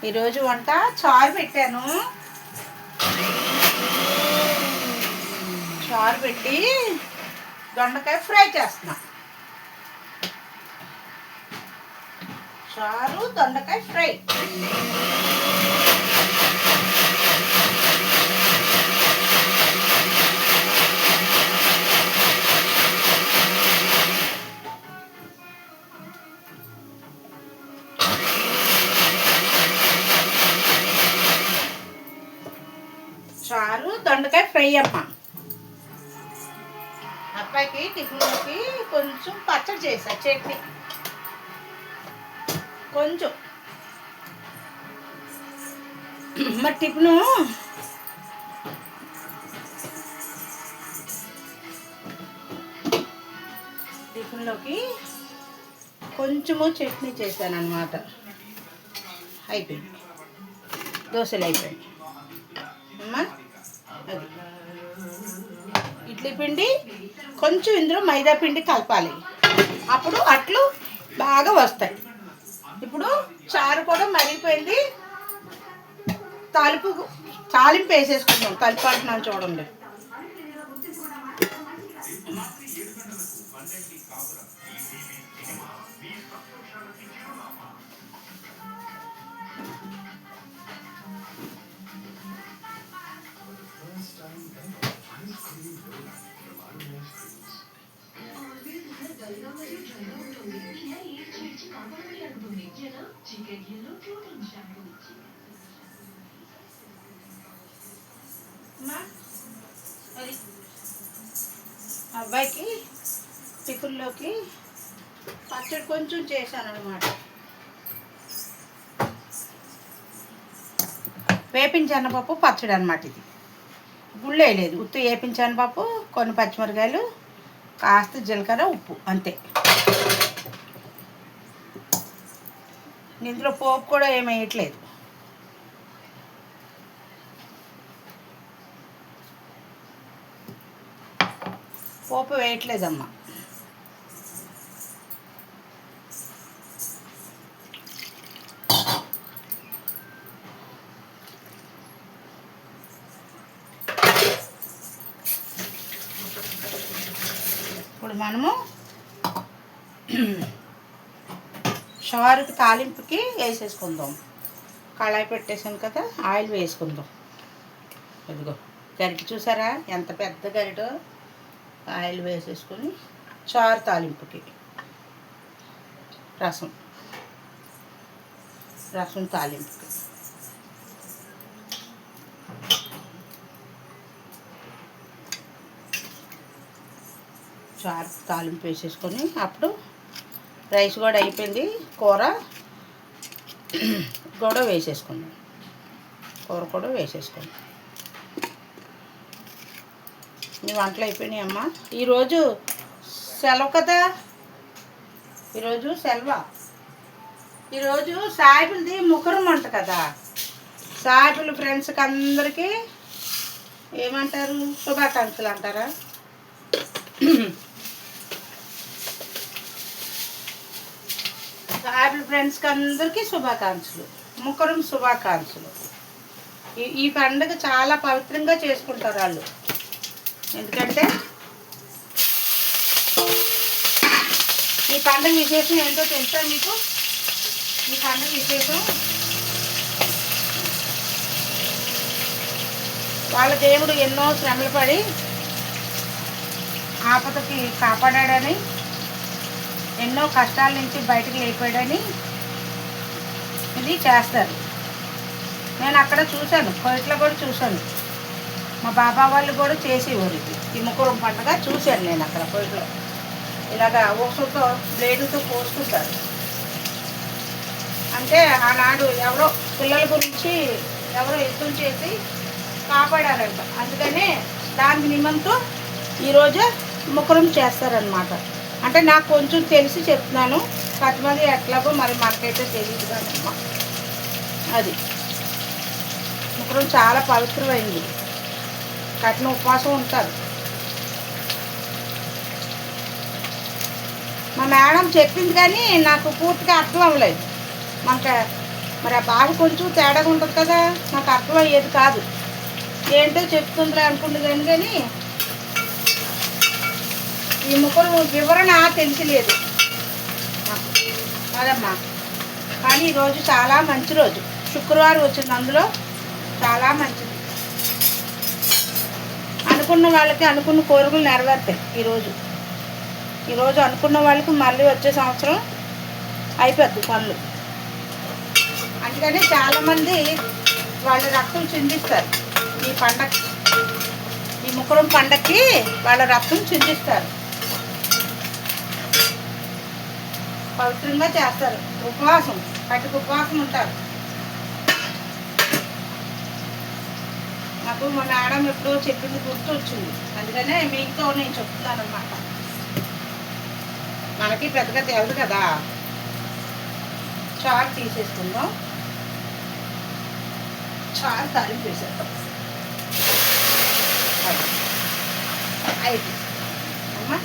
ఈరోజు వంట చారు పెట్టాను. చారు పెట్టి దొండకాయ ఫ్రై చేస్తున్నా. చారు దొండకాయ ఫ్రై. చారు దొండకాయ ఫ్రై అమ్మ. అబ్బాయికి టిఫిన్లోకి కొంచెం పచ్చడి చేసా, చట్నీ కొంచెం. మరి టిఫిన్లోకి కొంచెము చట్నీ చేశాను అన్నమాట. అయిపోయింది, దోశలు అయిపోయింది అమ్మా. అది ఇడ్లీ పిండి కొంచెం ఇందులో మైదా పిండి కలపాలి, అప్పుడు అట్లు బాగా వస్తాయి. ఇప్పుడు చారు కూడా మరిగిపోయింది. తాలింపు వేసేసుకుందాం. కలిపంటున్నాను చూడండి. అబ్బాయికి టిఫిన్లోకి పచ్చడి కొంచెం చేశాను అన్నమాట. వేపిన శనగపప్పు పచ్చడి అన్నమాట. ఇది గుళ్ళు వేయలేదు, ఉత్తు వేపిన శనగపప్పు, కొన్ని పచ్చిమిరకాయలు, కాస్త జీలకర్ర, ఉప్పు, అంతే. ఇందులో పోపు కూడా ఏమి వేయట్లేదు. పోపు వేయట్లేదమ్మా. ఇప్పుడు మనము చారుకి తాలింపుకి వేసేసుకుందాం. కళాయి పెట్టేసాను కదా, ఆయిల్ వేసుకుందాం. ఇదిగో గరిటె చూసారా ఎంత పెద్ద గరిటో. ఆయిల్ వేసేసుకొని చారు తాలింపుకి రసం తాలింపుకి చారు తాలింపు వేసేసుకొని అప్పుడు రైస్ కూడా అయిపోయింది, కూర కూడా వేసేసుకుందాం. కూర కూడా వేసేసుకోండి. మీ వంటలు అయిపోయినాయి అమ్మ. ఈరోజు సెలవు కదా, ఈరోజు సెలవు. ఈరోజు సాయిబులది ముఖరం అంట కదా. సాయిబుల ఫ్రెండ్స్కి అందరికీ ఏమంటారు, శుభాకాంక్షలు అంటారా? సాయిబుల ఫ్రెండ్స్కి అందరికీ శుభాకాంక్షలు, ముఖరం శుభాకాంక్షలు. ఈ పండుగ చాలా పవిత్రంగా చేసుకుంటారు వాళ్ళు. ఎందుకంటే ఈ పండుగ విశేషం ఏంటో తెలుసా మీకు? ఈ పండుగ విశేషం వాళ్ళ దేవుడు ఎన్నో శ్రమలు పడి ఆపదకి కాపాడాడని, ఎన్నో కష్టాల నుంచి బయటకు లేపాడని ఇది చేస్తారు. నేను అక్కడ చూశాను, కోయిట్లో కూడా చూశాను. మా బాబా వాళ్ళు కూడా చేసేవారు ఈ ముఖరం పండుగ చూశాను నేను అక్కడ కోయిట్లో. ఇలాగా ఊసతో బ్లేడుతో కోసుకుంటారు. అంటే ఆనాడు ఎవరో పిల్లల గురించి ఎవరో యుద్ధం చేసి కాపాడారంట. అందుకనే దానికి నిమిత్తం ఈరోజు ముఖరం చేస్తారనమాట. అంటే నాకు కొంచెం తెలిసి చెప్తున్నాను, కొంతమంది ఎట్లాగో మరి మనకైతే తెలియదు కదమ్మా. అది ముఖరం చాలా పవిత్రమైంది. కఠిన ఉపవాసం ఉంటారు. మా మేడం చెప్పింది కానీ నాకు పూర్తిగా అర్థం అవ్వలేదు. మనకు మరి ఆ బాగా కొంచెం తేడాగా ఉంటుంది కదా, నాకు అర్థమయ్యేది కాదు. ఏంటో చెప్తుందిలే అనుకుంటుంది కానీ ఈ ముక్కలు వివరణ తెలియలేదు నాకు. అదమ్మా. కానీ ఈరోజు చాలా మంచి రోజు, శుక్రవారం వచ్చింది, అందులో చాలా మంచిది. అనుకున్న వాళ్ళకి అనుకున్న కోరికలు నెరవేరుతాయి. ఈరోజు అనుకున్న వాళ్ళకి మళ్ళీ వచ్చే సంవత్సరం అయిపోద్ది పనులు. అందుకని చాలామంది వాళ్ళ రక్తం చిందిస్తారు ఈ పండగ, ఈ ముక్కరం పండగకి వాళ్ళ రక్తం చిందిస్తారు, పవిత్రంగా చేస్తారు. ఉపవాసం, కట్టుకు ఉపవాసం ఉంటారు. నాకు మా మేడం ఎప్పుడో చెప్పింది గుర్తు వచ్చింది, అందుకనే మీతో నేను చెప్తున్నాను అన్నమాట. మనకి పెద్దగా తెలియదు కదా. చారు తీసేసుకుందాం, చారు తాలింపు వేసేద్దాం. అయిపోయింది అమ్మా,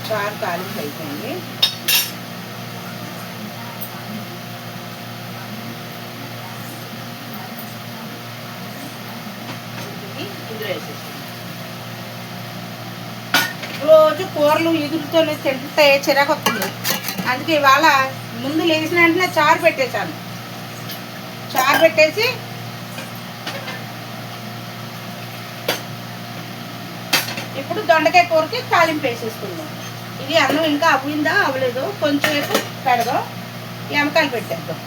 చారు తాలింపు అయిపోయింది. రోజు కూరలు ఎదురుతోనే తింటే చిరాకు వస్తుంది. అందుకే ఇవాళ ముందు లేచిన వెంటనే చారు పెట్టేశాను. చారు పెట్టేసి ఇప్పుడు దొండకాయ కూరకి తాలింపు వేసేసుకుందాం. ఇది అన్నం ఇంకా అవ్విందా అవ్వలేదు, కొంచెం సేపు పెడదాం, ఎమకాయలు పెట్టేద్దాం.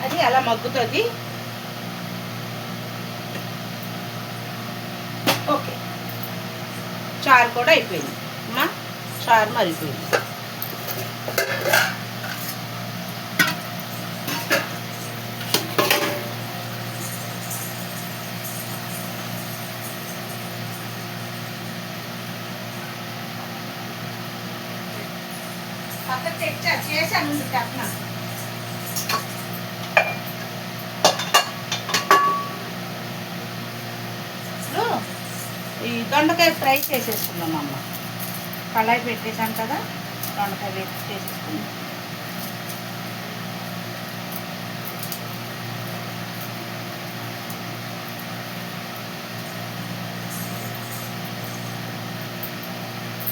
అది అలా మగ్గుతుంది. ఓకే, చారు కూడా అయిపోయింది అమ్మా, చారు మరిగిపోయింది. పక్కన చేశాను చెప్పనా. ఈ దొండకాయ ఫ్రై చేసేసుకుందాం అమ్మ. కళాయి పెట్టేసాను కదా, దొండకాయ వేసి చేసేసుకుందాం.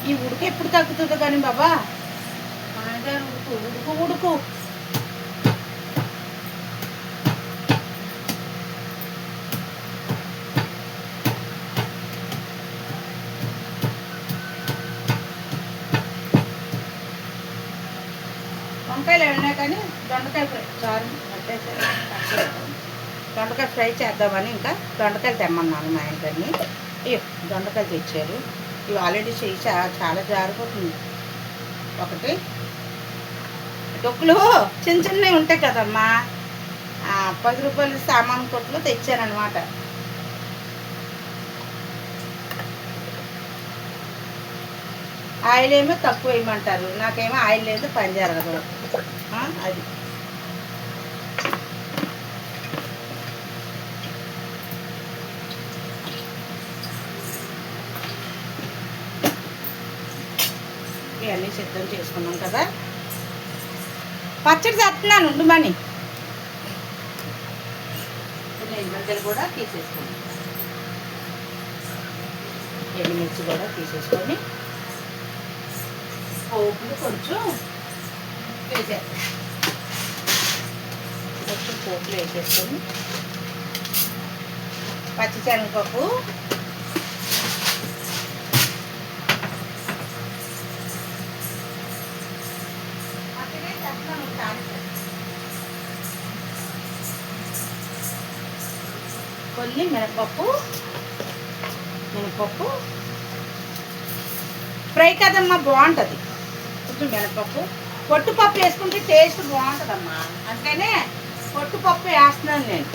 ఈ ఉడుకు ఎప్పుడు తగ్గుతుందో కానీ బాబా, మామగారు ఉడుకు ఉడుకు. వంకాయలు వెళ్ళినా కానీ దొండకాయ ఫ్రై చారు దొండకాయ ఫ్రై చేద్దామని ఇంకా దొండకాయలు తెమ్మన్నాను మా ఆయనకని. అయ్యో, దొండకాయలు తెచ్చారు. ఇవి ఆల్రెడీ చేయి చాలా జారిపోతుంది. ఒకటి డొక్కులు చిన్న చిన్నవి ఉంటాయి కదమ్మా, 10 రూపాయలు సామాన్ కొట్లు తెచ్చానమాట. ఆయిల్ ఏమో తక్కువ వేయమంటారు, నాకేమో ఆయిల్ లేదు, పని జరగదు. అది ఇవన్నీ సిద్ధం చేసుకున్నాం కదా. పచ్చడి చేస్తున్నాను ఉండుమని. ఎండుమిర్చిలు కూడా తీసేసుకున్నాం, ఎండుమిర్చి కూడా తీసేసుకొని పోపులు కొంచెం వేసేస్తాం. కొంచెం పోపులు వేసేసుకొని పచ్చిశనగపప్పు, కొన్ని మినపప్పు ఫ్రై కదమ్మా, బాగుంటుంది. కొంచెం మినపప్పు, పొట్టుపప్పు వేసుకుంటే టేస్ట్ బాగుంటుందమ్మా, అందుకనే పొట్టుపప్పు వేస్తున్నాను నేను.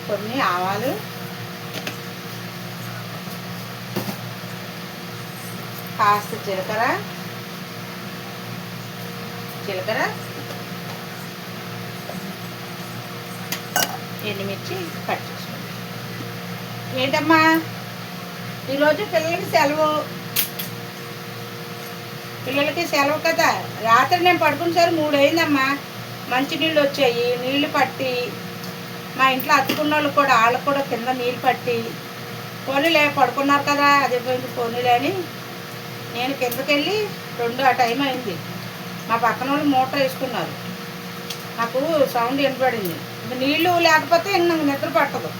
కొన్ని ఆవాలు, కాస్త జీలకర్ర, ఎండుమిర్చి కట్ చేసుకోండి. ఏంటమ్మా ఈరోజు పిల్లలకి సెలవు కదా. రాత్రి నేను పడుకునేసరి 3 అయిందమ్మా. మంచినీళ్ళు వచ్చాయి, నీళ్లు పట్టి మా ఇంట్లో అతుకున్న వాళ్ళు కూడా వాళ్ళకు కూడా కింద నీళ్ళు పట్టి పోనీలే పడుకున్నారు కదా అదే పోయింది పోనీలే అని నేను కిందకి వెళ్ళి 2 ఆ టైం అయింది. మా పక్కన వాళ్ళు మోటార్ వేసుకున్నారు, నాకు సౌండ్ వినపడింది. ఇంక నీళ్ళు లేకపోతే ఇంక నాకు నిద్ర పట్టదు.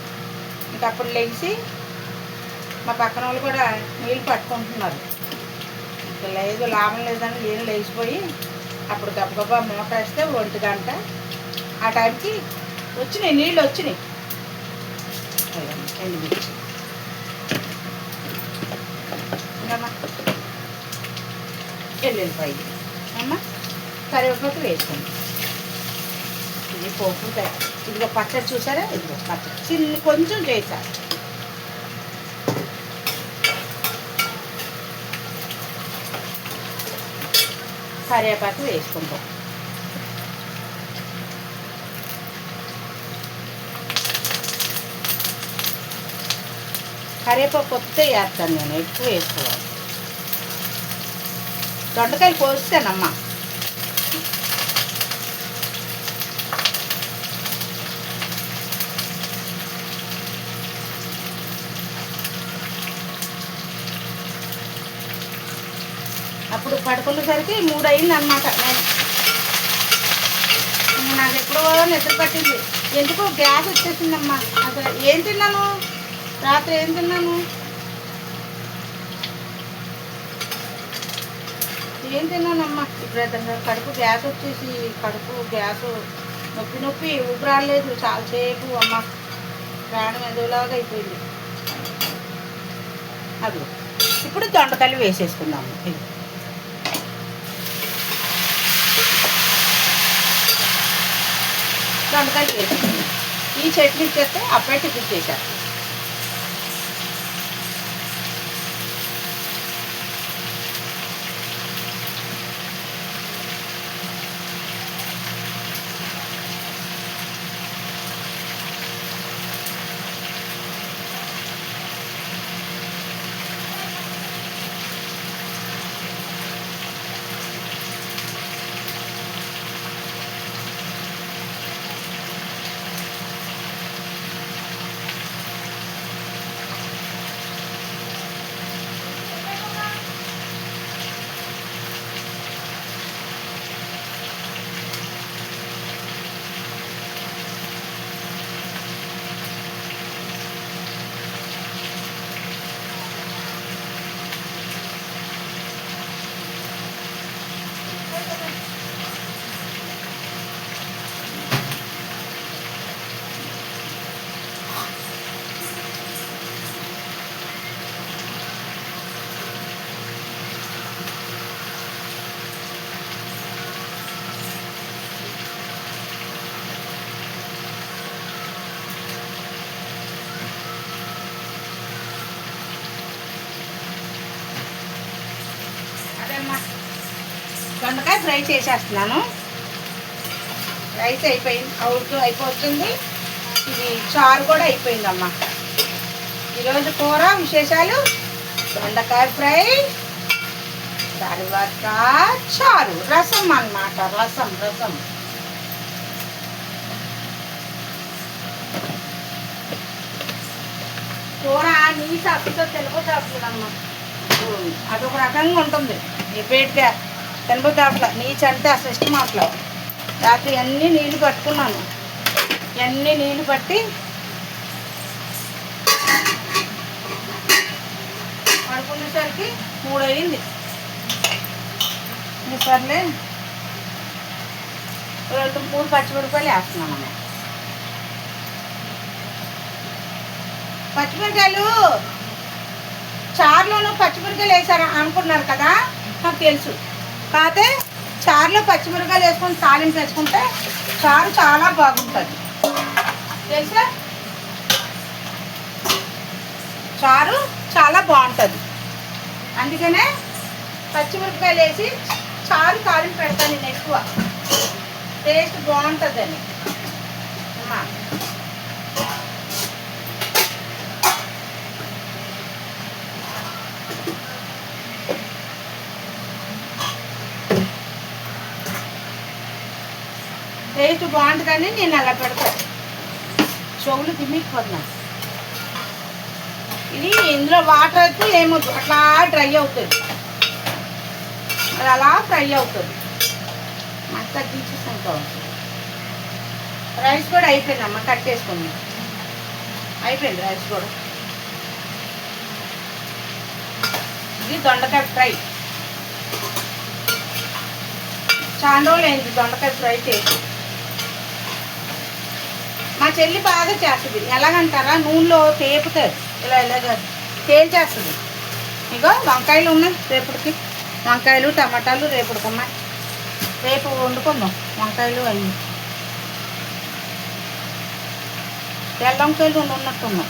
ఇంక అప్పుడు లేచి మా పక్కన వాళ్ళు కూడా నీళ్ళు పట్టుకుంటున్నారు. ఇంకా లేదు లాభం లేదని నేను లేచిపోయి అప్పుడు గబగబా మోటార్ వేస్తే 1 గంట ఆ టైంకి వచ్చినాయి నీళ్ళు వచ్చినాయి. ఎండుమిర్చి అమ్మా, ఎల్లుల్లిపాయ అమ్మ, కరివేపాకు వేసుకోండి. ఇది పోపు, ఇదిగో పచ్చడి చూసారా, ఇదిగో పచ్చడి చిన్న కొంచెం చేసా. కరివేపాకు వేసుకుంటాం. కరివేపాకు కొత్త వేస్తాను నేను, ఎక్కువ వేసుకోవాలి. దొండకాయలు కోస్తానమ్మా. అప్పుడు పడుకునేసరికి 3 అయింది అనమాట. నేను నాకు ఎప్పుడో నిద్ర పట్టింది, ఎందుకో గ్యాస్ వచ్చేసిందమ్మా. అసలు ఏం తిన్నాను రాత్రి, ఏం తిన్నాను తిన్నానమ్మా విపరీతంగా కడుపు గ్యాస్ వచ్చేసి, కడుపు గ్యాస్ నొప్పి ఊపిరాలేదు చాలాసేపు. అమ్మ ప్రాణం ఎదులాగా అయిపోయింది. అది ఇప్పుడు దొండకాయలు వేసేసుకుందాము. దొండకాయలు వేసుకుందాం. ఈ చట్నీ చేస్తే అప్పుడే టిఫిన్ చేశారు. దొండకాయ ఫ్రై చేసేస్తున్నాను. రైస్ అయిపోయింది, అయిపోతుంది. ఇది చారు కూడా అయిపోయిందమ్మా. ఈరోజు కూర విశేషాలు దొండకాయ ఫ్రై, తర్వాత చారు, రసం అన్నమాట. రసం కూర నీ సాకుతో తెలుగు సాకులమ్మా. అదొక రకంగా ఉంటుంది. రిపీట్గా తెలుగు దాంట్లో నీచు అంటే అసలు ఇష్టం అట్లా. రాత్రి అన్నీ నీళ్ళు పట్టుకున్నాను, ఇవన్నీ నీళ్ళు పట్టి పడుకునేసరికి 3 అయింది. సర్లే 2-3 పచ్చిమిరపకాయలు వేస్తున్నాను. పచ్చిమిరపకాయలు చారులోనూ పచ్చిమిరపకాయలు వేసారు అనుకున్నారు కదా, నాకు తెలుసు. కాకపోతే చారులో పచ్చిమిరపకాయలు వేసుకొని తాలింపు వేసుకుంటే చారు చాలా బాగుంటుంది తెలుసా. చారు చాలా బాగుంటుంది, అందుకనే పచ్చిమిరపకాయలు వేసి చారు తాలింపు పెడతాను నేను ఎక్కువ. టేస్ట్ బాగుంటుందని అమ్మా. టేస్ట్ బాగుంటుందని నేను అలా పెడతాను. చెవులు తిమ్మిపోతున్నా. ఇది ఇందులో వాటర్ అయితే ఏమవుతుంది, అట్లా డ్రై అవుతుంది. అది అలా ఫ్రై అవుతుంది. మంట తగ్గించేసాం కావచ్చు. రైస్ కూడా అయిపోయిందమ్మ, కట్టేసుకుంది. అయిపోయింది రైస్ కూడా. ఇది దొండకాయ ఫ్రై. చాలా రోజులు అయింది దొండకాయ ఫ్రై చేసి. మా చెల్లి బాగా చేస్తుంది. ఎలాగంటారా, నూనెలో తేపుతుంది. ఇలాగ తేల్చేస్తుంది. ఇగో వంకాయలు ఉన్నాయి రేపటికి. వంకాయలు టమాటాలు రేపటికమ్మా. రేపు వండుకుందాం వంకాయలు అవి. తెల్ల వంకాయలు ఉన్నట్టున్నాం.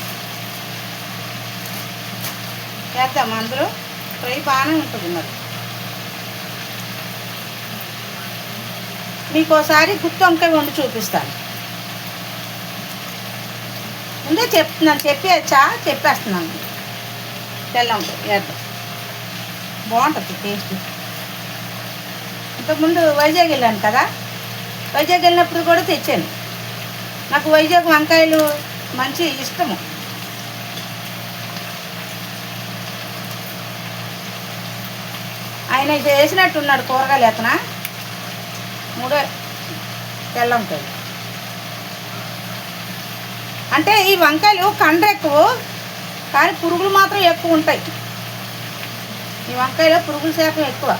చేద్దాం అందులో ఫ్రై బాగానే ఉంటుంది. మరి మీకు ఒకసారి గుత్తి వంకాయ వండి చూపిస్తాను. ముందే చెప్తున్నాను, చెప్పేస్తున్నాను. తెల్ల వంకాయ వేద్దాం, బాగుంటుంది టేస్ట్. ఇంతకుముందు వైజాగ్ వెళ్ళాను కదా, వైజాగ్ వెళ్ళినప్పుడు కూడా తెచ్చాను. నాకు వైజాగ్ వంకాయలు మంచి ఇష్టము. ఆయన చేసినట్టున్నాడు కూరగాయలు. ఎత్తన మూడే తెల్ల వంకాయలు. అంటే ఈ వంకాయలు కండ ఎక్కువ, కానీ పురుగులు మాత్రం ఎక్కువ ఉంటాయి. ఈ వంకాయలో పురుగుల శాతం ఎక్కువ.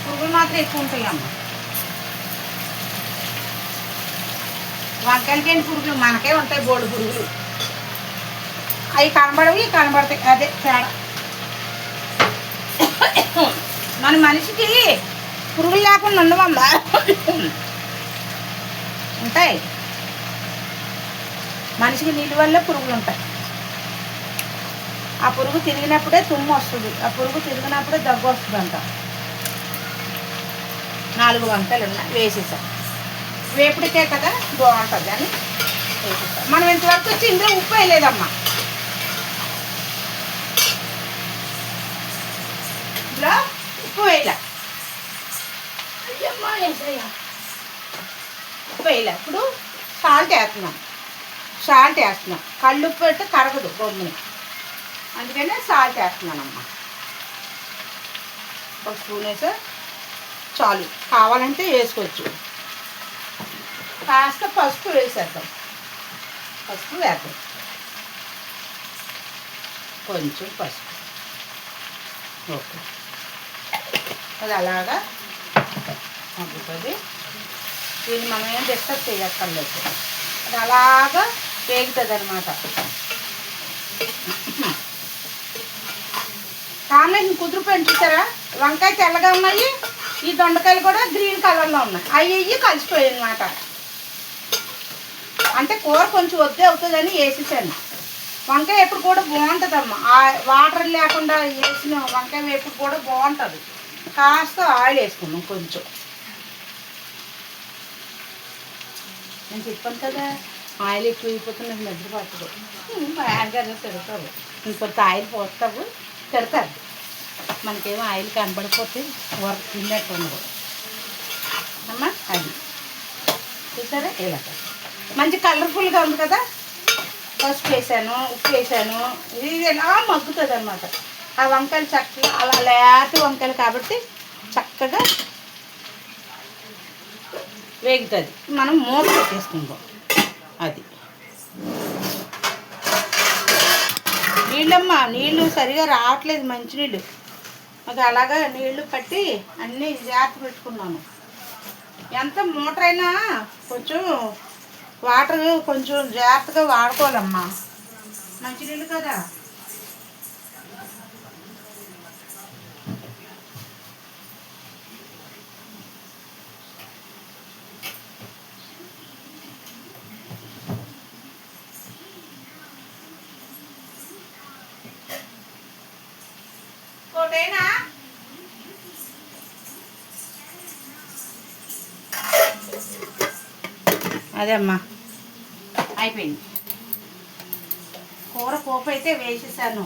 పురుగులు మాత్రం ఎక్కువ ఉంటాయి అమ్మ. వంకాయలకి ఏంటి పురుగులు, మనకే ఉంటాయి బోడు పురుగులు. అవి కనబడవి, కనబడతాయి. అదే తేడా. మన మనిషికి పురుగులు లేకుండా ఉండవమ్మా, ఉంటాయి. మనిషికి నీళ్ళ వల్ల పురుగులు ఉంటాయి. ఆ పురుగు తిరిగినప్పుడే తుమ్ము వస్తుంది, ఆ పురుగు తిరిగినప్పుడే దగ్గు వస్తుంది అంట. 4 వంకాయలు ఉన్నాయి, వేసేసాం. వేపుడికే కదా బాగుంటుంది అని వేసేసాం. మనం ఇంతవరకు వచ్చి ఇందులో ఉప్పు వేయలేదమ్మా. ఇందులో ఉప్పు వేయలే. ఉప్పు వేయలే. ఇప్పుడు సాల్ట్ వేస్తున్నాం. కళ్ళు ఉప్పు పెడితే కరగదు గమ్ముని, అందుకనే సాల్ట్ వేస్తున్నానమ్మా. ఒక స్పూన్ వేసా చాలు, కావాలంటే వేసుకోవచ్చు. కాస్త పసుపు వేసేద్దాం. పసుపు వేద్దాం, కొంచెం పసుపు. ఓకే, అది అలాగా మగ్గుతుంది. దీన్ని మనం ఏం డిస్టర్బ్ చేయక్కర్లేదు. అది అలాగా వేగుతుంది అనమాట. కాంబినేషన్ కుదిరిపోయింది చూసారా. వంకాయ తెల్లగా ఉన్నాయి, ఈ దొండకాయలు కూడా గ్రీన్ కలర్లో ఉన్నాయి. అవి కలిసిపోయాయి అనమాట. అంటే కూర కొంచెం వద్దే అవుతుందని వేసేసాను. వంకాయ ఎప్పుడు కూడా బాగుంటుందమ్మా, వాటర్ లేకుండా వేసిన వంకాయ ఎప్పుడు కూడా బాగుంటుంది. కాస్త ఆయిల్ వేసుకున్నాం కొంచెం. నేను చెప్పాను కదా, ఆయిల్ ఎక్కువ అయిపోతుంది, నాకు నిద్ర పట్టదు. బాగా తిడతారు, ఇంకొంత ఆయిల్ పోస్తావు తిడతారు. మనకేమో ఆయిల్ కనబడిపోతే వర్క్ తిన్నట్టు ఉండదు అమ్మా. అది చూసారా, ఇలా మంచి కలర్ఫుల్గా ఉంది కదా. పసుపు వేసాను, ఉప్పు వేసాను. ఇది ఎలా మగ్గుతుంది అనమాట. ఆ వంకాయలు చక్కగా అలా లేత వంకాయలు కాబట్టి చక్కగా వేగుతుంది. మనం మూత పెట్టేసుకుందాం. అది నీళ్ళమ్మా, నీళ్ళు సరిగా రావట్లేదు, మంచినీళ్ళు. అది అలాగా నీళ్లు పట్టి అన్నీ జాగ్రత్త పెట్టుకున్నాను. ఎంత మోటార్ అయినా కొంచెం వాటర్ కొంచెం జాగ్రత్తగా వాడుకోవాలమ్మా, మంచినీళ్ళు కదా. కోటేనా అదే అమ్మా, అయిపోయింది. కూర పోపు అయితే వేసేసాను.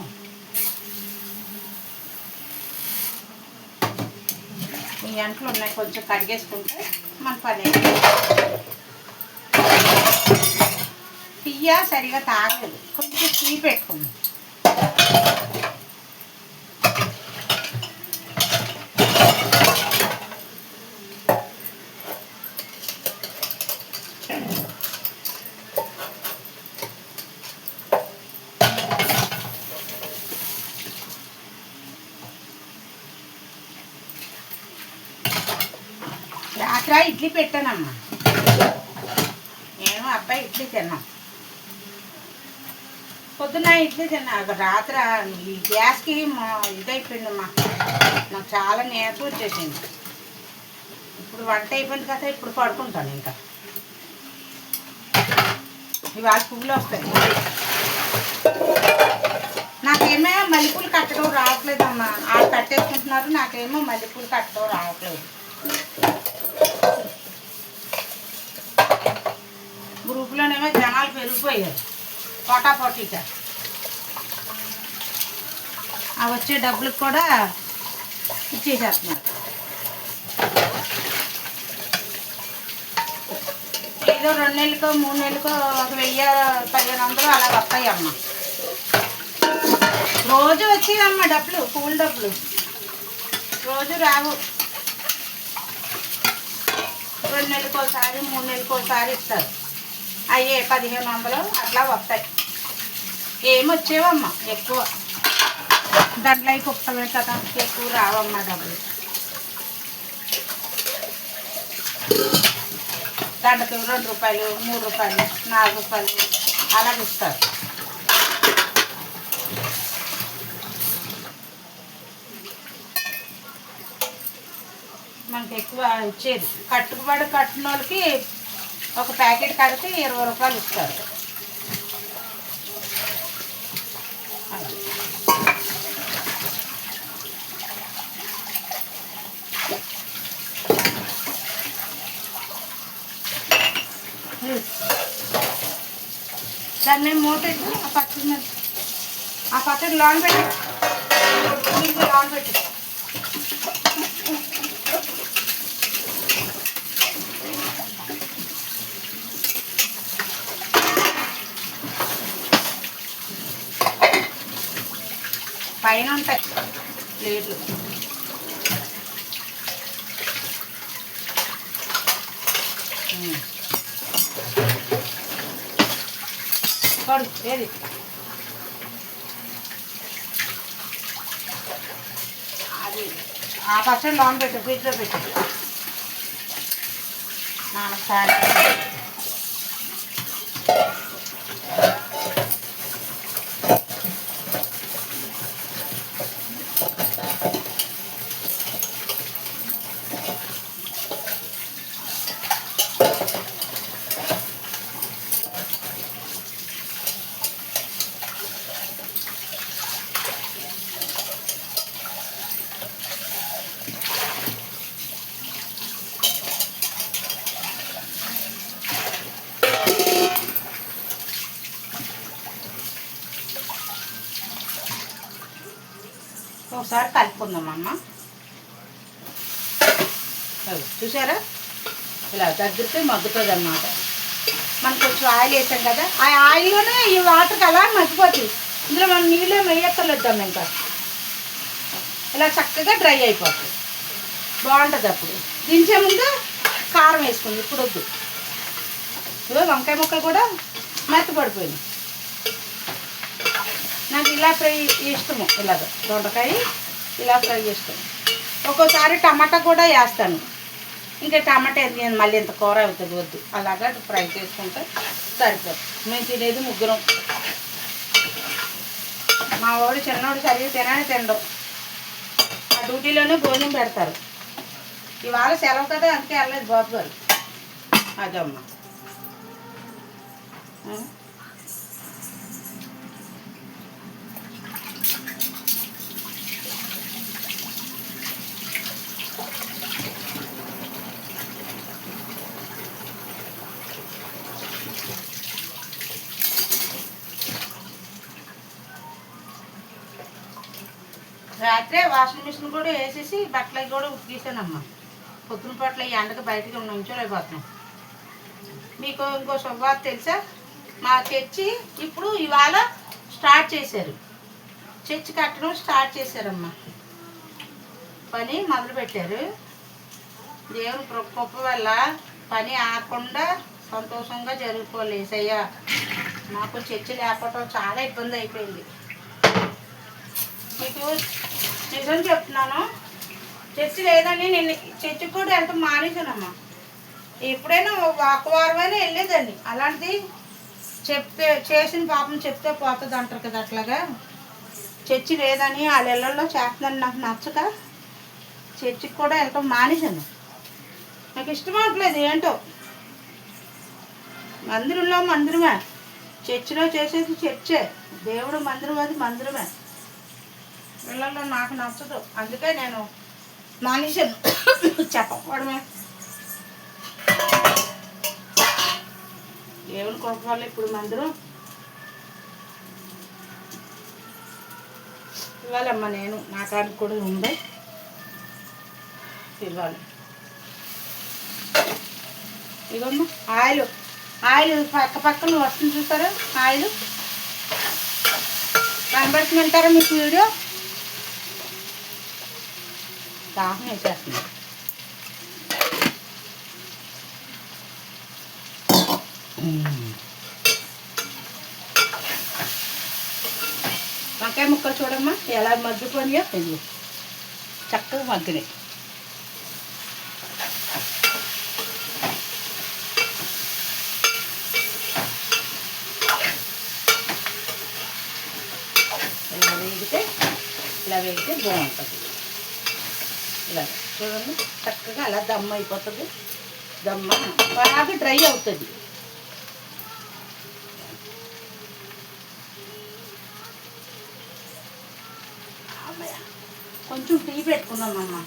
ఈ అంట్లు ఉన్నాయి, కొంచెం కడిగేసుకుంటే మన పని. టీయా సరిగా తాగలేదు, కొంచెం టీ పెట్టుకుంది. రాత్రి ఇడ్లీ పెట్టానమ్మా, నేను అబ్బాయి ఇడ్లీ తిన్నాం. పొద్దున్న ఇడ్లీ తిన్నా, రాత్రి ఈ గ్యాస్కి ఇదైపోయిందమ్మా, నాకు చాలా నీరసం వచ్చేసింది. ఇప్పుడు వంట అయిపోయింది కదా, ఇప్పుడు పడుకుంటాను. ఇంకా ఇవాళ పువ్వులు వస్తాయి. నాకేమో మల్లెపూలు కట్టడం రావట్లేదమ్మా, వాళ్ళు కట్టేసుకుంటున్నారు, నాకేమో మల్లెపూలు కట్టడం రావట్లేదు. గ్రూప్లోనేమో జనాలు పెరిగిపోయారు పోటాపోటీగా, ఆ వచ్చే డబ్బులకు కూడా ఇచ్చేసేస్తున్నారు. ఏదో 2 నెలలకో 3 నెలలకో 1000-1500 అలా వస్తాయమ్మ. రోజు వచ్చేదమ్మా డబ్బులు, పూల డబ్బులు రోజు రావు. 2 నెలలకోసారి 3 నెలలకోసారి ఇస్తారు. అయ్యే 1500 అట్లా వస్తాయి. ఏమొచ్చేవమ్మా ఎక్కువ, దాంట్లో కుప్పమే కదా, ఎక్కువ రావమ్మా డబ్బులు. గంటకు 2 రూపాయలు 3 రూపాయలు 4 రూపాయలు అలాగ ఇస్తారు. మనకి ఎక్కువ ఇచ్చేది, కట్టుబడి కట్టిన వాళ్ళకి ఒక ప్యాకెట్ కడితే 20 రూపాయలు ఇస్తారు. దాన్ని మూత ఆ పచ్చడి లోన్ పెట్టి లోన్ పెట్టి పైన ఉంటాయి ప్లేట్లు. పడు ఏది అది ఆ పచ్చడి లోన్ పెట్టు, ఫ్రిడ్జ్లో పెట్టు. నాన్నసారి ఒకసారి కలుపుకుందామమ్మ. చూసారా, ఇలా దగ్గరికి మగ్గుతుంది అన్నమాట. మనం కొంచెం ఆయిల్ వేసాం కదా, ఆ ఆయిల్లోనే ఈ వాటర్కి అలా మగ్గిపోతుంది. ఇందులో మనం నీళ్ళే వేయక్కర్లేద్దాం, ఇంకా ఇలా చక్కగా డ్రై అయిపోతుంది, బాగుంటుంది. అప్పుడు దించే ముందు కారం వేసుకుంది, ఇప్పుడు వద్దు. ఇదో వంకాయ ముక్కలు కూడా మెత్తపడిపోయింది. నాకు ఇలా ఫ్రై ఇష్టము, ఇలాగ దొండకాయ ఇలా ఫ్రై చేస్తాను. ఒక్కోసారి టమాటా కూడా వేస్తాను. ఇంకా టమాటా నేను మళ్ళీ ఇంత కూర అవుతుంది, వద్దు. అలాగా ఫ్రై చేసుకుంటే సరిపోతుంది. మేము తినేది ముగ్గురం. మా వాడు చిన్నవాడు సరిగ్గా తినడం, ఆ డ్యూటీలోనే భోజనం పెడతారు. ఇవాళ సెలవు కదా, అందుకే వెళ్ళలేదు బాబు గారు. అదమ్మా. రాత్రే వాషింగ్ మిషన్ కూడా వేసేసి బట్టలకి కూడా ఉతికేసానమ్మా. పొద్దున పూటల ఈ ఎండకు బయటకు నుంచోలేకపోతున్నాం. మీకు ఇంకో శుభవార్త తెలుసా? మా చర్చి ఇప్పుడు ఇవాళ స్టార్ట్ చేశారు. చర్చి కట్టడం స్టార్ట్ చేశారమ్మా. పని మొదలుపెట్టారు. దేవుని కృప వల్ల పని ఆగకుండా సంతోషంగా జరుగుకోవాలి. ఏసయ్యా, నాకు చర్చి లేకపోవడం చాలా ఇబ్బంది అయిపోయింది. మీకు నిజం చెప్తున్నాను, చర్చి లేదని నేను చర్చికి కూడా వెళ్తాం మానేశానమ్మా. ఎప్పుడైనా ఒక వారమైనా వెళ్ళేదండి. అలాంటిది చెప్తే చేసిన పాపం చెప్తే పోతుంది అంటారు కదా, అట్లాగా చర్చి లేదని వాళ్ళ ఇళ్ళల్లో చేస్తుందని నాకు నచ్చక చర్చికి కూడా వెళ్ళటం మానేశాను. నాకు ఇష్టం అవట్లేదు ఏంటో. మందిరంలో మందిరమే, చర్చిలో చేసేది చర్చే. దేవుడు మందిరం అది మందిరమే. ఇళ్ళల్లో నాకు నచ్చదు, అందుకే నేను మానేశాను. చెప్పకపోవడమే. దేవుని కృప వల్ల ఇప్పుడు మందిరం ఇవ్వాలమ్మా. నేను నా కాడికి కూడా ఉంది, ఇవ్వాలి. ఇవమ్మా ఆయిల్ పక్కన వస్తుంది చూసారా? ఆయిల్ కనబడుతుందంటారా మీకు వీడియో? దాహం వేసేస్తుంది. వంకాయ ముక్కలు చూడమ్మా ఎలా మగ్గిపోయినాయో. ఇది చక్కగా మగ్గినాయి. ఇలా వేగితే బాగుంటుంది. ఇలా చూడండి, చక్కగా అలా దమ్ అయిపోతుంది. దమ్మ బాగా డ్రై అవుతుంది. కొంచెం టీ పెట్టుకున్నామమ్మా.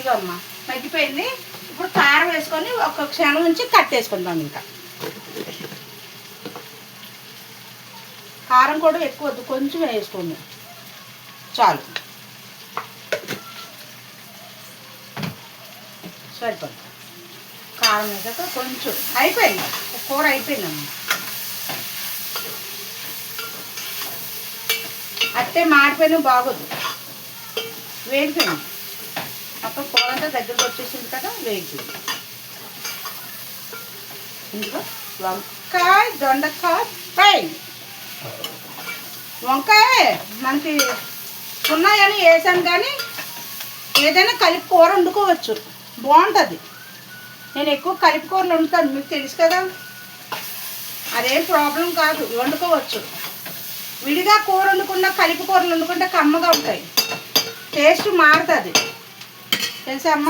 ఇవమ్మా మగ్గిపోయింది. ఇప్పుడు కారం వేసుకొని ఒక క్షణం నుంచి కట్టేసుకుందాం. ఇంకా కారం కూడా ఎక్కువ వద్దు, కొంచెం వేసుకోండి చాలు, సరిపోతుంది. కారం వేసాక కొంచెం అయిపోయింది, కూర అయిపోయిందమ్మా. అట్టే మాడిపోయినా బాగోదు, వేగిపోయింది. మొత్తం కూర అంతా దగ్గరకు వచ్చేసింది కదా, వేగిపోయింది. ఇందులో వంకాయ దొండకాయ ఫ్రై. వంకాయ మనకి ఉన్నాయని వేసాను, కానీ ఏదైనా కలిపి కూర వండుకోవచ్చు, బాగుంటుంది. నేను ఎక్కువ కలిపి కూరలు వండుతాను, మీకు తెలుసు కదా, అదేం ప్రాబ్లం కాదు, వండుకోవచ్చు. విడిగా కూర వండుకున్న కలిపి కూరలు వండుకుంటే కమ్మగా ఉంటాయి, టేస్ట్ మారుతుంది తెలుసా అమ్మ.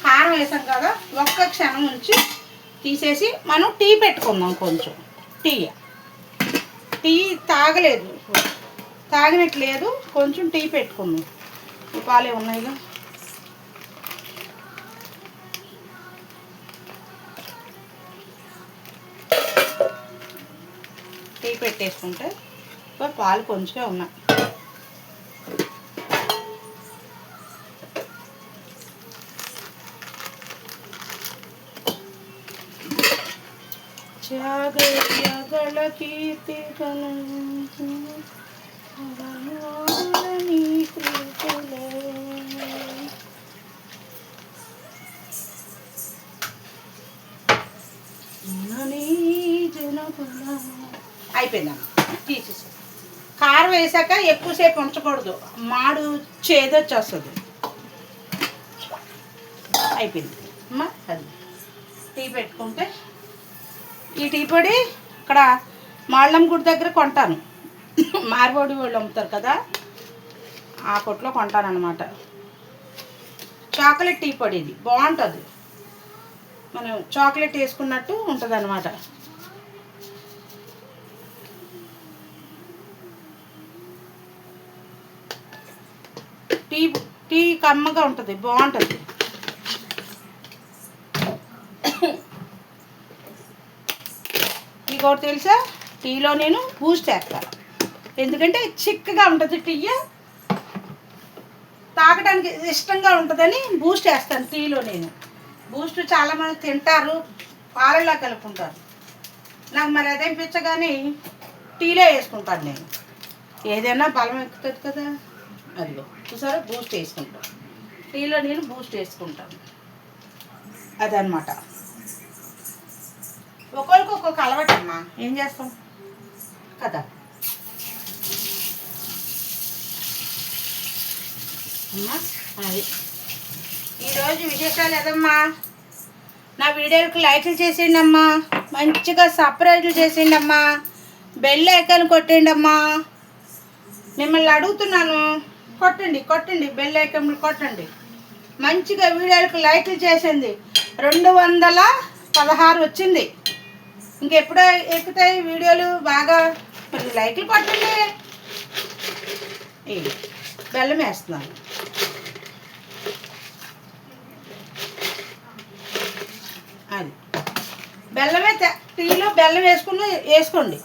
కారం వేసాం కదా, ఒక్క క్షణం ఉంచి తీసేసి మనం టీ పెట్టుకుందాం. కొంచెం టీ తాగినట్లేదు, కొంచెం టీ పెట్టుకుందాం. ఈ పాలే ఉన్నాయిగా. టీ పెట్టేసుకుంటే పాలు కొంచెమే ఉన్నాయి. త్యాగల కీర్తి అయిపోయిందా? తీసేసి కారం వేసాక ఎక్కువసేపు ఉంచకూడదు, మాడు చేదొచ్చేస్తుంది. అయిపోయింది అమ్మా. అది టీ పెట్టుకుంటే, ఈ టీ పొడి ఇక్కడ మాళ్ళమ్మ గుడి దగ్గర కొంటాను. మార్బోడి వాళ్ళు అమ్ముతారు కదా, ఆ కొట్లో కొంటాను అనమాట. చాక్లెట్ టీ పొడి ఇది బాగుంటుంది, మనం చాక్లెట్ వేసుకున్నట్టు ఉంటుంది అనమాట. టీ టీ కమ్మగా ఉంటుంది, బాగుంటుంది. మీకు ఒకటి తెలుసా, టీలో నేను బూస్ట్ వేస్తాను, ఎందుకంటే చిక్కగా ఉంటుంది టీ, తాగడానికి ఇష్టంగా ఉంటుందని బూస్ట్ వేస్తాను టీలో. నేను బూస్ట్ చాలామంది తింటారు, పాలల్లో కలుపుకుంటారు. నాకు మరి అదేం పిచ్చగాని టీలో వేసుకుంటాను నేను, ఏదైనా బలం ఎక్కుతుంది కదా. అదిగో చూసారా, బూస్ట్ వేసుకుంటాను టీలో, నేను బూస్ట్ వేసుకుంటాను. అదనమాట, ఒక్కొక్కరికి ఒక్కొక్క అలవాటు అమ్మా, ఏం చేస్తాం కదా. అమ్మా అది ఈరోజు విశేషాలు ఏదమ్మా. నా వీడియోలకు లైక్లు చేసేయండి అమ్మా, మంచిగా సబ్స్క్రైబ్లు చేసేయండి అమ్మా, బెల్ ఐకాన్ కొట్టండి అమ్మా. మిమ్మల్ని అడుగుతున్నాను, కొట్టండి కొట్టండి, బెల్ ఐకాన్ కొట్టండి. మంచిగా వీడియోలకు లైక్లు చేసింది 216 వచ్చింది. ఇంకెప్పుడో ఎక్కుతాయి వీడియోలు బాగా, లైక్లు కొట్టండి. బెల్లం వేస్తున్నాను, అది బెల్లమే. టీలో బెల్లం వేసుకోండి.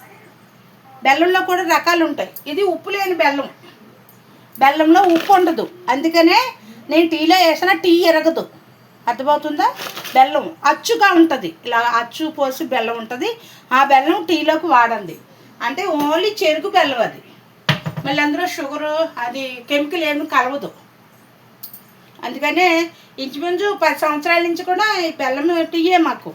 బెల్లంలో కూడా రకాలు ఉంటాయి, ఇది ఉప్పు లేని బెల్లం, బెల్లంలో ఉప్పు ఉండదు, అందుకనే నేను టీలో వేసిన టీ ఎరగదు. అర్థమవుతుందా? బెల్లం అచ్చుగా ఉంటుంది, ఇలా అచ్చు పోసి బెల్లం ఉంటుంది, ఆ బెల్లం టీలోకి వాడండి. అంటే ఓన్లీ చెరుకు బెల్లం అది, మళ్ళీ అందులో షుగరు అది కెమికల్ ఏమి కలవదు. అందుకనే ఇంచుమించు 10 సంవత్సరాల నుంచి కూడా ఈ బెల్లం టీయే మాకు.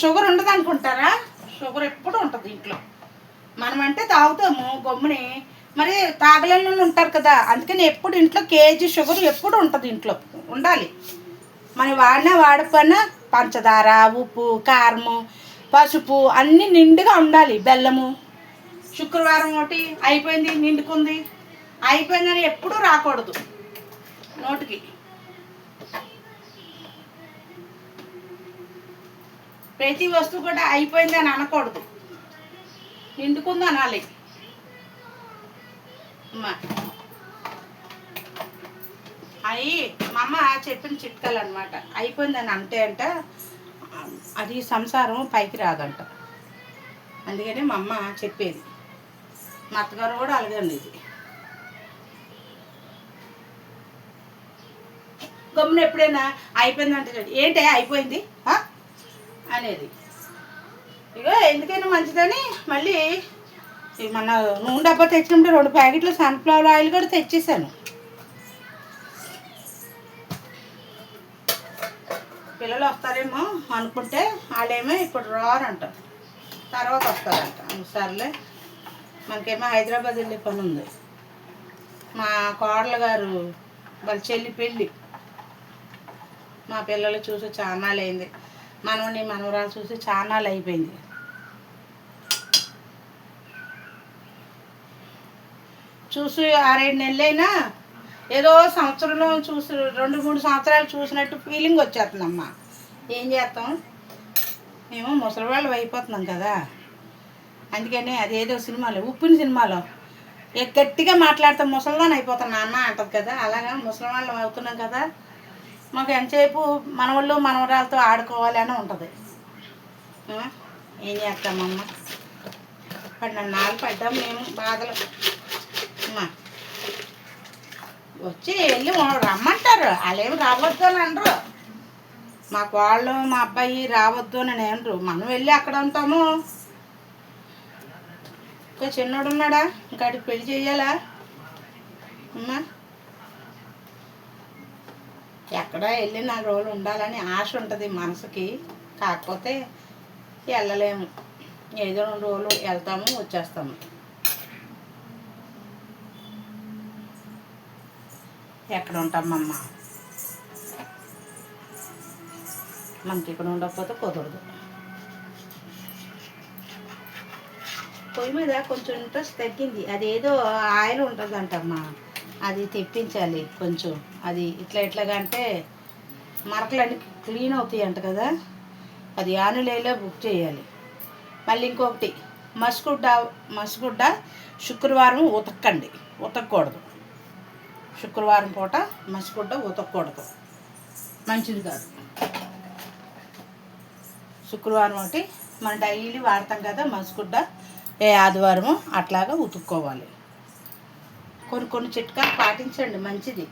షుగర్ ఉండదు అనుకుంటారా? షుగర్ ఎప్పుడు ఉంటుంది ఇంట్లో, మనమంటే తాగుతాము గమ్ముని, మరి తాగలేని ఉంటారు కదా, అందుకని ఎప్పుడు ఇంట్లో కేజీ షుగర్ ఎప్పుడు ఉంటుంది, ఇంట్లో ఉండాలి. మనం వాడకపోయినా పంచదార, ఉప్పు, కారము, పసుపు అన్నీ నిండుగా ఉండాలి. బెల్లము శుక్రవారం ఒకటి అయిపోయింది, నిండుకుంది, అయిపోయిందని ఎప్పుడూ రాకూడదు నోటికి. ప్రతి వస్తువు కూడా అయిపోయిందని అనకూడదు, నిండుకుంది అనాలి. అవి మా అమ్మ చెప్పిన చిట్కాలు అనమాట. అయిపోయిందని అంట అది సంసారం పైకి రాదంట, అందుకని మా అమ్మ చెప్పేది. మా అత్తగారు కూడా అలాగండి. ఇది గమ్మున ఎప్పుడైనా అయిపోయిందంటే ఏంటి అయిపోయింది అనేది. ఇక ఎందుకైనా మంచిదని మళ్ళీ మన నూనె డబ్బా తెచ్చినప్పుడు 2 ప్యాకెట్లు సన్ఫ్లవర్ ఆయిల్ కూడా తెచ్చేసాను. పిల్లలు వస్తారేమో అనుకుంటే వాళ్ళేమో ఇప్పుడు రారంట, తర్వాత వస్తారంట. సర్లే, మనకేమో హైదరాబాద్ వెళ్ళే పని ఉంది. మా కోడలు గారు వాళ్ళ చెల్లి పెళ్ళి, మా పిల్లలు చూసి చాన్నాళ్ళు అయింది, మనవని మనవరాలు చూసి చాన్నాళ్ళు అయిపోయింది. చూసి 6-7 నెలలైనా ఏదో సంవత్సరంలో చూసి 2-3 సంవత్సరాలు చూసినట్టు ఫీలింగ్ వచ్చేస్తుందమ్మా. ఏం చేస్తాం, మేము ముసలివాళ్ళు అయిపోతున్నాం కదా, అందుకని అదేదో సినిమాలో ఉప్పిన సినిమాలో గట్టిగా మాట్లాడితే ముసలిదాన్ని అయిపోతాను నాన్న అంటుంది కదా, అలాగా ముసలివాళ్ళం అవుతున్నాం కదా, మాకు ఎంతసేపు మనవాళ్ళు మనవరాలతో ఆడుకోవాలి అని ఉంటుంది. ఏం చేస్తామమ్మ, 12 నాళ్ళు పడ్డాం మేము బాధలు. అమ్మా వచ్చి వెళ్ళి రమ్మంటారు, వాళ్ళేమి రావద్దు అని అనరు. మాకు వాళ్ళు మా అబ్బాయి రావద్దు అని అనరు, మనం వెళ్ళి అక్కడ ఉంటాము. ఇంకా చిన్నోడు ఉన్నాడా, ఇంకాడికి పెళ్లి చేయాలా అమ్మా? ఎక్కడ వెళ్ళి 4 రోజులు ఉండాలని ఆశ ఉంటుంది మనసుకి, కాకపోతే వెళ్ళలేము. ఏదో 2 రోజులు వెళ్తాము, వచ్చేస్తాము. ఎక్కడ ఉంటామమ్మా? మనకి ఇక్కడ ఉండకపోతే కుదరదు. పొయ్యి మీద కొంచెం ఇంట్రెస్ట్ తగ్గింది. అదేదో ఆయిల్ ఉంటుందంటమ్మా, అది తెప్పించాలి కొంచెం. అది ఇట్లాగా అంటే మరకలన్నీ క్లీన్ అవుతాయి అంట కదా, అది ఆనులేలో బుక్ చేయాలి. మళ్ళీ ఇంకొకటి, మస్గుడ్డ శుక్రవారం ఉతకండి, ఉతకకూడదు. శుక్రవారం పూట మస్గుడ్డ ఉతకకూడదు, మంచిది కాదు. శుక్రవారం ఒకటి మనం డైలీ వాడతాం కదా మస్గుడ్డ, ఏ ఆదివారము అట్లాగా ఉతుక్కోవాలి. కొన్ని చిట్కాలు పాటించండి, మంచిది.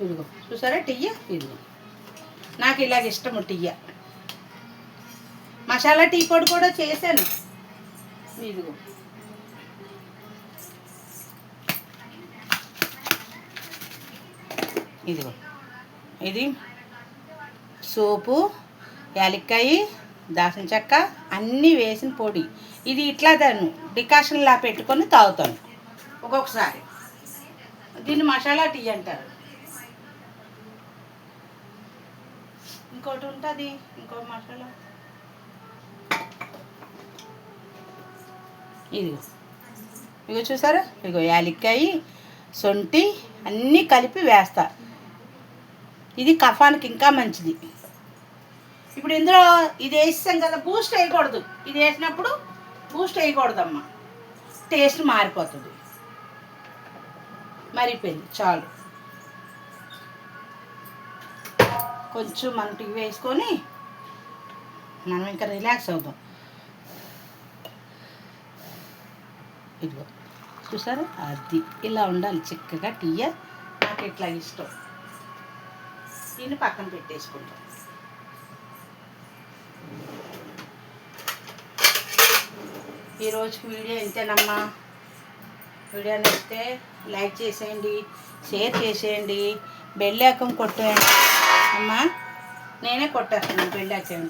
ఇదిగో చూసారా టియ్య, ఇదిగో నాకు ఇలాగ ఇష్టము టియ్య. మసాలా టీ పొడి కూడా చేశాను. ఇదిగో ఇదిగో ఇది సోపు, యాలక్కాయ, దాల్చిన చెక్క అన్నీ వేసిన పొడి. ఇది ఇట్లా దాన్ని డికాషన్లా పెట్టుకొని తాగుతాను ఒక్కొక్కసారి. దీన్ని మసాలా టీ అంటారు. ఇంకోటి ఉంటుంది, ఇంకో మసాలా. ఇగో చూసారా, ఇగో యాలక్కాయ, సొంటి అన్నీ కలిపి వేస్తా. ఇది కఫానికి ఇంకా మంచిది. ఇప్పుడు ఇందులో ఇది వేసాం కదా, బూస్ట్ వేయకూడదు. ఇది వేసినప్పుడు బూస్ట్ వేయకూడదమ్మా, టేస్ట్ మారిపోతుంది. మరిపోయింది, చాలు. కొంచెం మనం టీ వేసుకొని మనం ఇంకా రిలాక్స్ అవుదాం. ఇదిగో చూసారా, అది ఇలా ఉండాలి చిక్కగా టీయ. నాకు ఇట్లా ఇష్టం. దీన్ని పక్కన పెట్టేసుకుంటాం. ఈరోజుకి వీడియో ఇంతేనమ్మా. వీడియో నచ్చితే లైక్ చేసేయండి, షేర్ చేసేయండి, బెల్ ఐకాన్ కొట్టేయండి అమ్మా. నేనే కొట్టేస్తాను బెల్ ఐకాన్.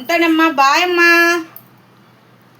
ఉంటానమ్మా, బాయ్ అమ్మా.